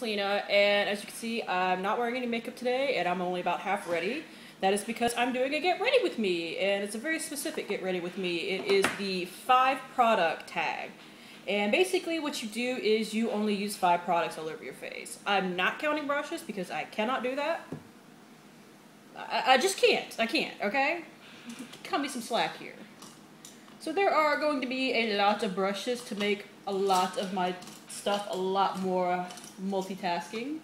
Selena, and as you can see, I'm not wearing any makeup today, and I'm only about half ready. That is because I'm doing a get ready with me, and it's a very specific get ready with me. It is the 5 product tag. And basically what you do is you only use 5 products all over your face. I'm not counting brushes because I cannot do that. I just can't. I can't, okay? Cut me some slack here. So there are going to be a lot of brushes to make a lot of my stuff a lot more multitasking.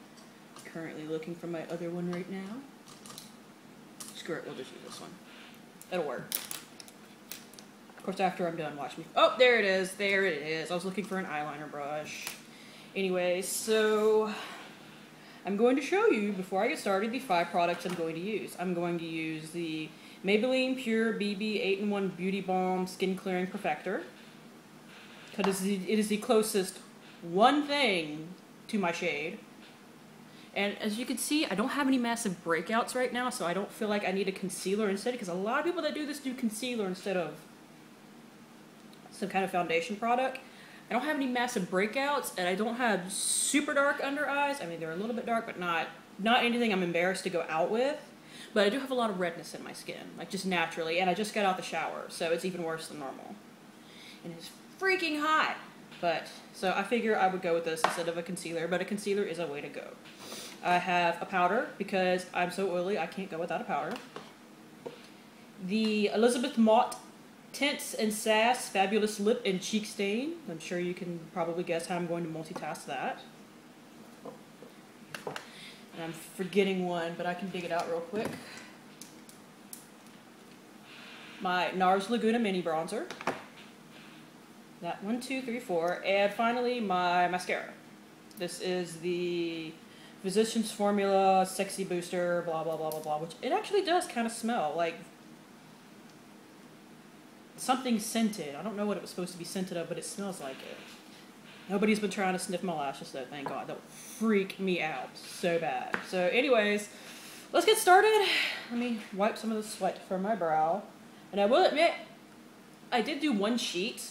Currently looking for my other one right now. Screw it, we'll just use this one. It'll work. Of course, after I'm done, watch me. Oh, there it is. There it is. I was looking for an eyeliner brush. Anyway, so I'm going to show you, before I get started, the 5 products I'm going to use. I'm going to use the Maybelline Pure BB 8-in-1 Beauty Balm Skin Clearing Perfector, because it is the closest one thing to my shade. And as you can see, I don't have any massive breakouts right now, so I don't feel like I need a concealer instead, because a lot of people that do this do concealer instead of some kind of foundation product. I don't have any massive breakouts, and I don't have super dark under eyes. I mean, they're a little bit dark, but not anything I'm embarrassed to go out with. But I do have a lot of redness in my skin, like just naturally, and I just got out the shower, so it's even worse than normal. And it's freaking hot. But, so I figure I would go with this instead of a concealer, but a concealer is a way to go. I have a powder, because I'm so oily, I can't go without a powder. The Elizabeth Mott Tints and Sass Fabulous Lip and Cheek Stain. I'm sure you can probably guess how I'm going to multitask that. And I'm forgetting one, but I can dig it out real quick. My NARS Laguna Mini Bronzer. That 1, 2, 3, 4. And finally, my mascara. This is the Physicians Formula Sexy Booster, blah, blah, blah, blah, blah, which it actually does kind of smell like something scented. I don't know what it was supposed to be scented of, but it smells like it. Nobody's been trying to sniff my lashes, though, thank God. That would freak me out so bad. So anyways, let's get started. Let me wipe some of the sweat from my brow. And I will admit, I did do one sheet,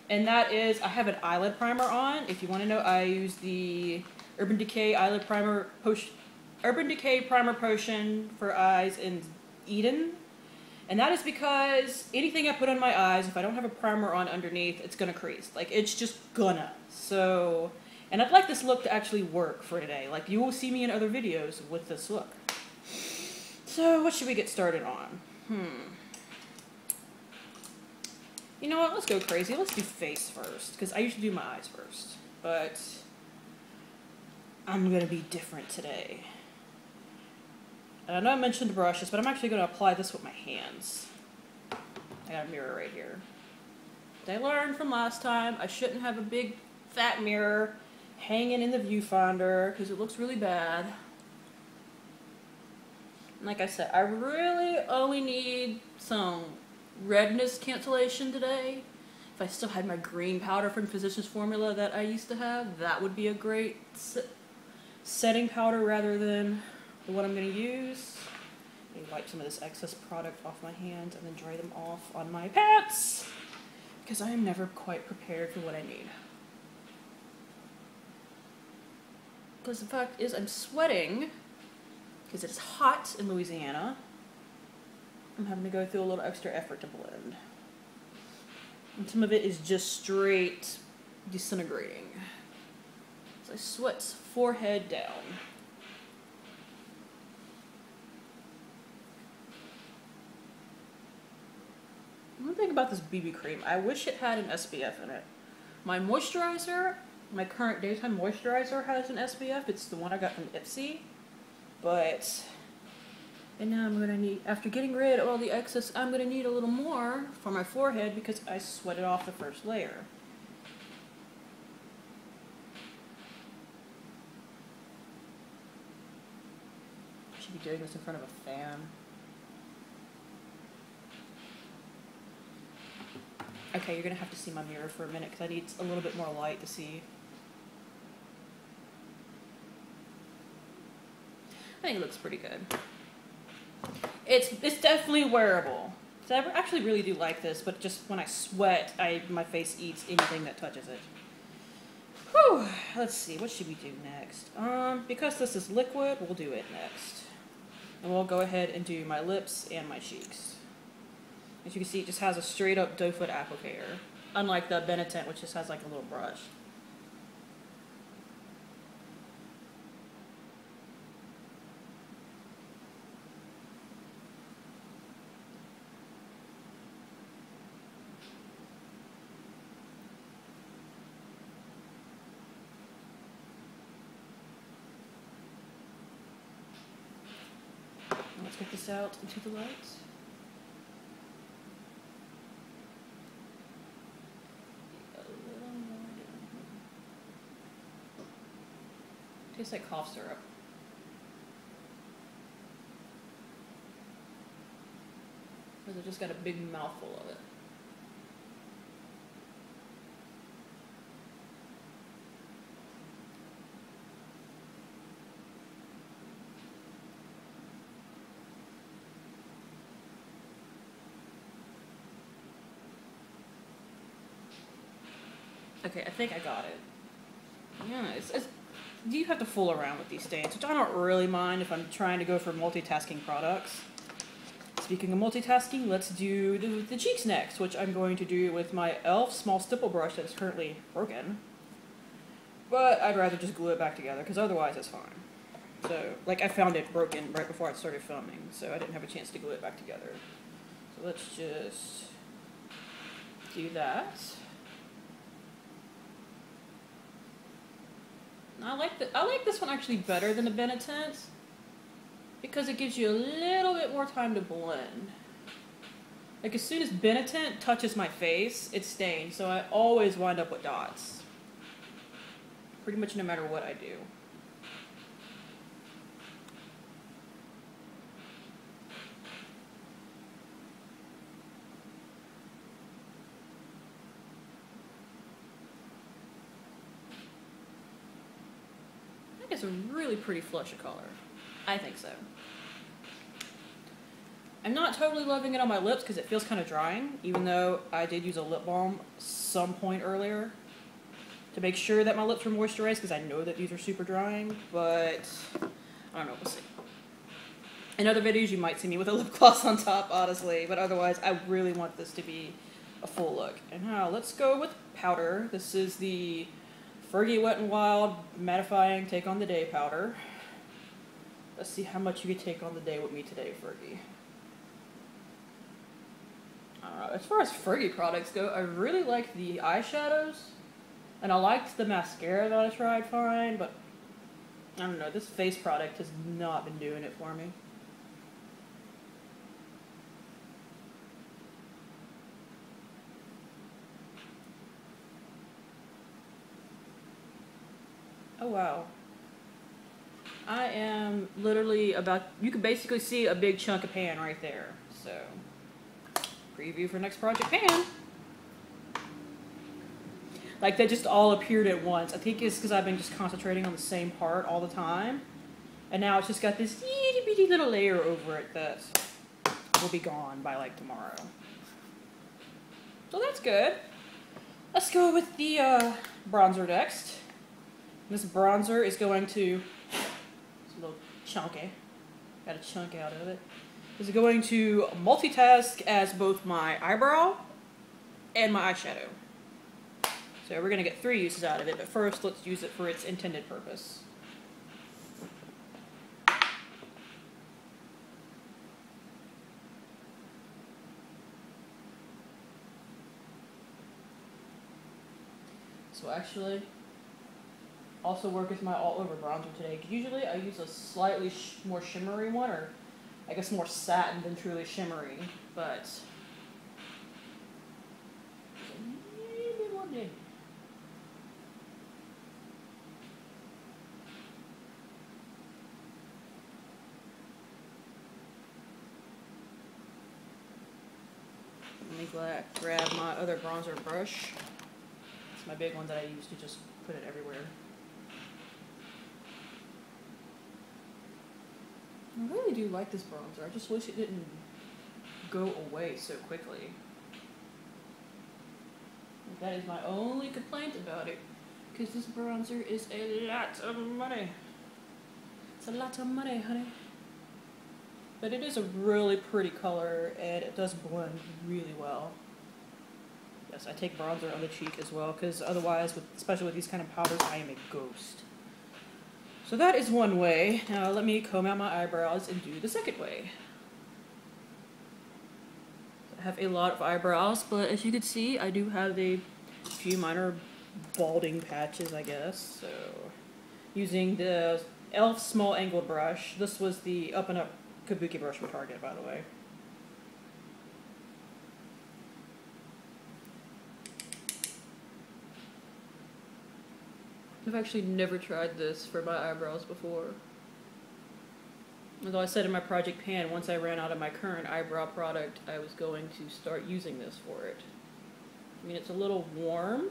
and that is, I have an eyelid primer on. If you want to know, I use the Urban Decay Eyelid Primer Potion, Urban Decay Primer Potion for eyes in Eden. And that is because anything I put on my eyes, if I don't have a primer on underneath, it's gonna crease. Like, it's just gonna. So, and I'd like this look to actually work for today. Like, you will see me in other videos with this look. So, what should we get started on? You know what, let's go crazy. Let's do face first, because I usually do my eyes first. But I'm gonna be different today. And I know I mentioned the brushes, but I'm actually going to apply this with my hands. I got a mirror right here. I learned from last time I shouldn't have a big fat mirror hanging in the viewfinder because it looks really bad. And like I said, I really only need some redness cancellation today. If I still had my green powder from Physicians Formula that I used to have, that would be a great setting powder rather than what I'm going to use. Let me wipe some of this excess product off my hands and then dry them off on my pants, because I am never quite prepared for what I need. Because the fact is, I'm sweating because it is hot in Louisiana. I'm having to go through a little extra effort to blend. And some of it is just straight disintegrating. So I sweat forehead down. One thing about this BB cream, I wish it had an SPF in it. My moisturizer, my current daytime moisturizer has an SPF. It's the one I got from Ipsy. And now I'm going to need, after getting rid of all the excess, I'm going to need a little more for my forehead because I sweated off the first layer. I should be doing this in front of a fan. Okay, you're going to have to see my mirror for a minute because I need a little bit more light to see. I think it looks pretty good. It's definitely wearable. So I actually really do like this, but just when I sweat, my face eats anything that touches it. Whew, let's see, what should we do next? Because this is liquid, we'll do it next. And we'll go ahead and do my lips and my cheeks. As you can see, it just has a straight up doe foot applicator. Unlike the Benetint, which just has like a little brush. Let's get this out into the light. Tastes like cough syrup. Because I just got a big mouthful of it. Okay, I think I got it. Yeah, you have to fool around with these stains, which I don't really mind if I'm trying to go for multitasking products. Speaking of multitasking, let's do the cheeks next, which I'm going to do with my e.l.f. small stipple brush that is currently broken. But I'd rather just glue it back together, because otherwise it's fine. So, like, I found it broken right before I started filming, so I didn't have a chance to glue it back together. So let's just do that. I like this one actually better than the Benetint because it gives you a little bit more time to blend. Like as soon as Benetint touches my face, it stains, so I always wind up with dots. Pretty much no matter what I do. It's a really pretty flush of color. I think so. I'm not totally loving it on my lips because it feels kind of drying, even though I did use a lip balm some point earlier to make sure that my lips were moisturized because I know that these are super drying, but I don't know, we'll see. In other videos you might see me with a lip gloss on top, honestly, but otherwise I really want this to be a full look. And now let's go with powder. This is the Fergie Wet n Wild Mattifying Take on the Day powder. Let's see how much you can take on the day with me today, Fergie. As far as Fergie products go, I really like the eyeshadows. And I liked the mascara that I tried fine, but I don't know, this face product has not been doing it for me. Oh wow. I am literally about, you can basically see a big chunk of pan right there. So, preview for next project pan. Like that just all appeared at once. I think it's because I've been just concentrating on the same part all the time. And now it's just got this itty bitty little layer over it that will be gone by like tomorrow. So that's good. Let's go with the bronzer next. This bronzer is going to, it's a little chunky, got a chunk out of it. Is going to multitask as both my eyebrow and my eyeshadow. So we're going to get 3 uses out of it, but first let's use it for its intended purpose. So actually, also work with my all-over bronzer today. Usually I use a slightly more shimmery one, or I guess more satin than truly shimmery, but let me grab my other bronzer brush. It's my big one that I use to just put it everywhere. I really do like this bronzer. I just wish it didn't go away so quickly. That is my only complaint about it. because this bronzer is a lot of money. It's a lot of money, honey. But it is a really pretty color, and it does blend really well. Yes, I take bronzer on the cheek as well, because otherwise, especially with these kind of powders, I am a ghost. So that is one way. Now let me comb out my eyebrows and do the second way. I have a lot of eyebrows, but as you can see, I do have a few minor balding patches, I guess. So using the e.l.f. small angled brush. This was the Up and Up Kabuki brush from Target, by the way. I've actually never tried this for my eyebrows before. Although I said in my project pan, once I ran out of my current eyebrow product, I was going to start using this for it. I mean, it's a little warm,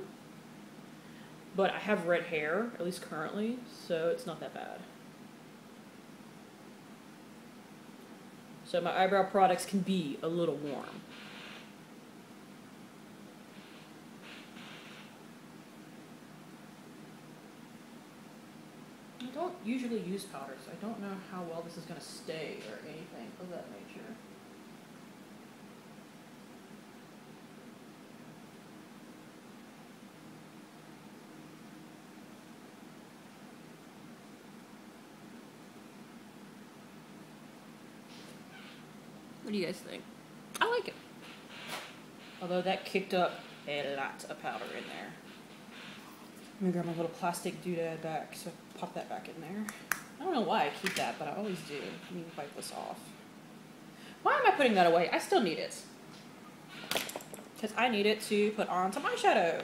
but I have red hair, at least currently, so it's not that bad. So my eyebrow products can be a little warm. I don't usually use powder, so I don't know how well this is going to stay or anything of that nature. What do you guys think? I like it. Although that kicked up a lot of powder in there. Let me grab my little plastic doodad back, so pop that back in there. I don't know why I keep that, but I always do. Let me wipe this off. Why am I putting that away? I still need it. Because I need it to put on some eyeshadow.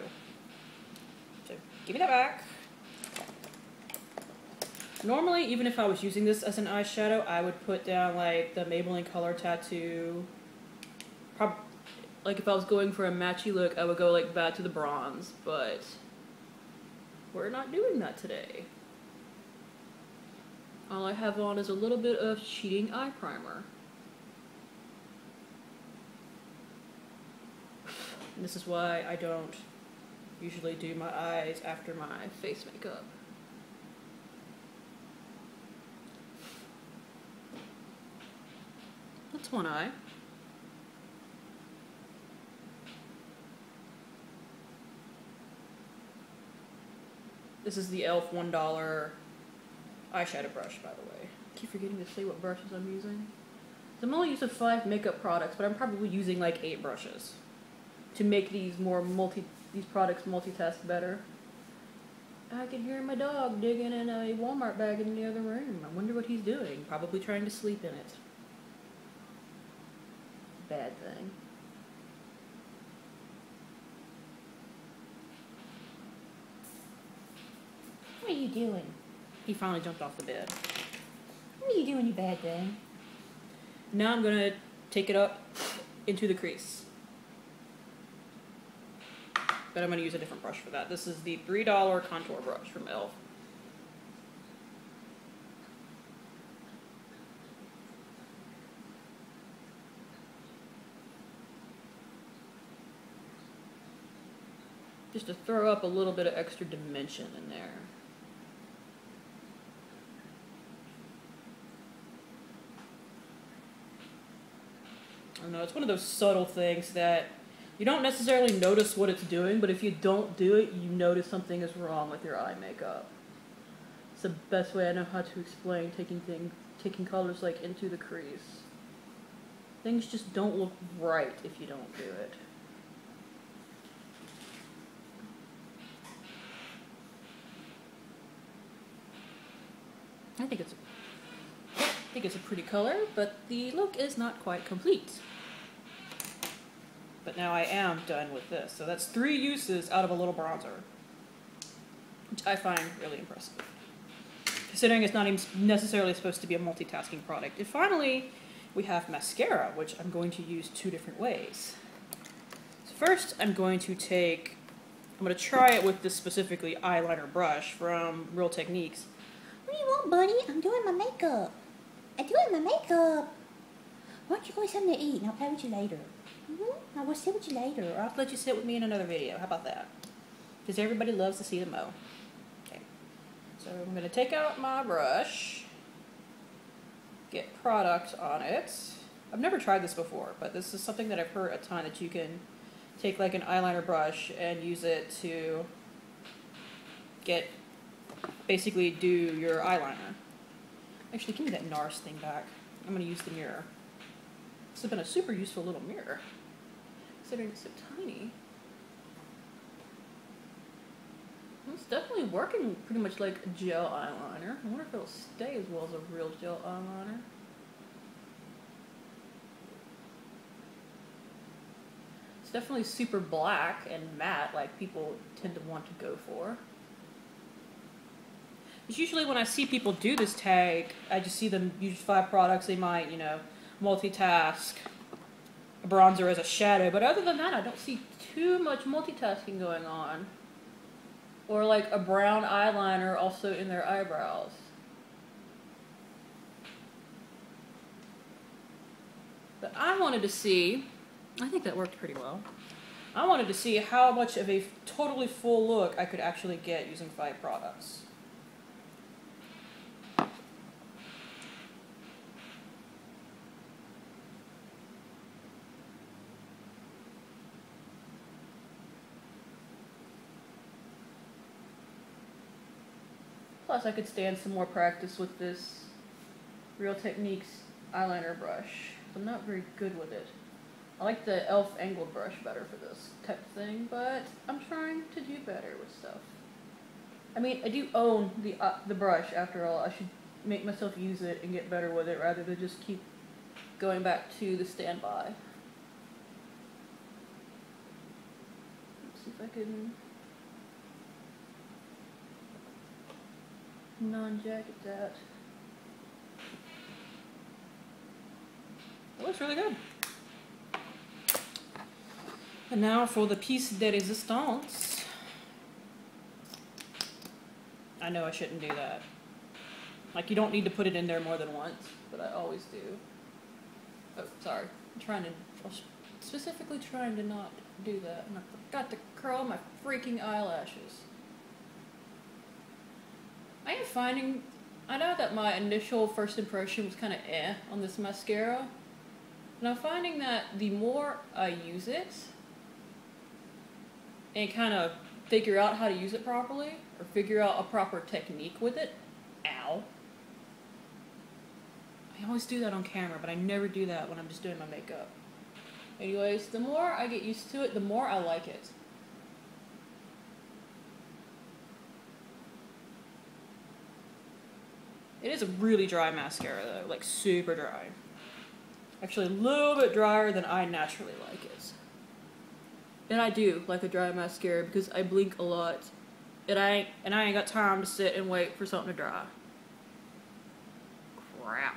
So give me that back. Normally, even if I was using this as an eyeshadow, I would put down like the Maybelline Color Tattoo. Like if I was going for a matchy look, I would go like back to the bronze, but we're not doing that today. All I have on is a little bit of Cheating Eye Primer. And this is why I don't usually do my eyes after my face makeup. That's one eye. This is the e.l.f. $1 eyeshadow brush, by the way. I keep forgetting to say what brushes I'm using. I'm only using 5 makeup products, but I'm probably using like 8 brushes to make these products multitask better. I can hear my dog digging in a Walmart bag in the other room. I wonder what he's doing. Probably trying to sleep in it. Bad thing. What are you doing? He finally jumped off the bed. What are you doing, you bad thing? Now I'm gonna take it up into the crease. But I'm gonna use a different brush for that. This is the $3 contour brush from e.l.f. Just to throw up a little bit of extra dimension in there. I don't know, it's one of those subtle things that you don't necessarily notice what it's doing, but if you don't do it, you notice something is wrong with your eye makeup. It's the best way I know how to explain taking colors like into the crease. Things just don't look right if you don't do it. I think it's a pretty color, but the look is not quite complete. But now I am done with this. So that's 3 uses out of a little bronzer, which I find really impressive, considering it's not even necessarily supposed to be a multitasking product. And finally, we have mascara, which I'm going to use 2 different ways. So first, I'm going to try it with this specifically eyeliner brush from Real Techniques. What do you want, buddy? I'm doing my makeup. I'm doing my makeup. Why don't you go get something to eat and I'll play with you later? I will sit with you later. Or I'll let you sit with me in another video. How about that? because everybody loves to see the mo. Okay. So I'm going to take out my brush, get product on it. I've never tried this before, but this is something that I've heard a ton, that you can take like an eyeliner brush and use it to basically do your eyeliner. Actually, give me that NARS thing back. I'm going to use the mirror. This has been a super useful little mirror, considering it's so tiny. It's definitely working pretty much like a gel eyeliner. I wonder if it'll stay as well as a real gel eyeliner. It's definitely super black and matte, like people tend to want to go for. It's usually when I see people do this tag, I just see them use 5 products. They might, you know, multitask a bronzer as a shadow, but other than that, I don't see too much multitasking going on. Or like a brown eyeliner also in their eyebrows. But I wanted to see, I think that worked pretty well. I wanted to see how much of a totally full look I could actually get using 5 products. Plus, I could stand some more practice with this Real Techniques eyeliner brush. I'm not very good with it. I like the e.l.f. angled brush better for this type of thing, but I'm trying to do better with stuff. I mean, I do own the brush, after all. I should make myself use it and get better with it rather than just keep going back to the standby. Let's see if I can non-jacket that. It looks really good. And now for the piece de resistance. I know I shouldn't do that. Like, you don't need to put it in there more than once, but I always do. Oh, sorry. I was specifically trying to not do that, and I forgot to curl my freaking eyelashes. I know that my initial first impression was kind of on this mascara, and I'm finding that the more I use it and kind of figure out how to use it properly, or figure out a proper technique with it, ow. I always do that on camera, but I never do that when I'm just doing my makeup. Anyways, the more I get used to it, the more I like it. It is a really dry mascara though, like super dry. Actually a little bit drier than I naturally like it. And I do like a dry mascara because I blink a lot. And I ain't got time to sit and wait for something to dry. Crap.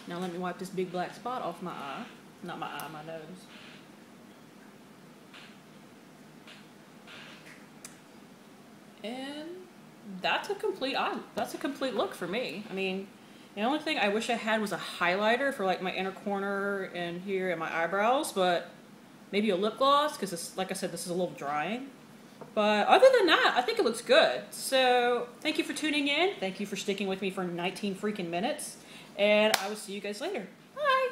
Now let me wipe this big black spot off my eye. Not my eye, my nose. And that's a complete look for me. I mean, the only thing I wish I had was a highlighter for like my inner corner and here and my eyebrows, but maybe a lip gloss, because like I said, this is a little drying. But other than that, I think it looks good. So thank you for tuning in. Thank you for sticking with me for 19 freaking minutes. And I will see you guys later. Bye!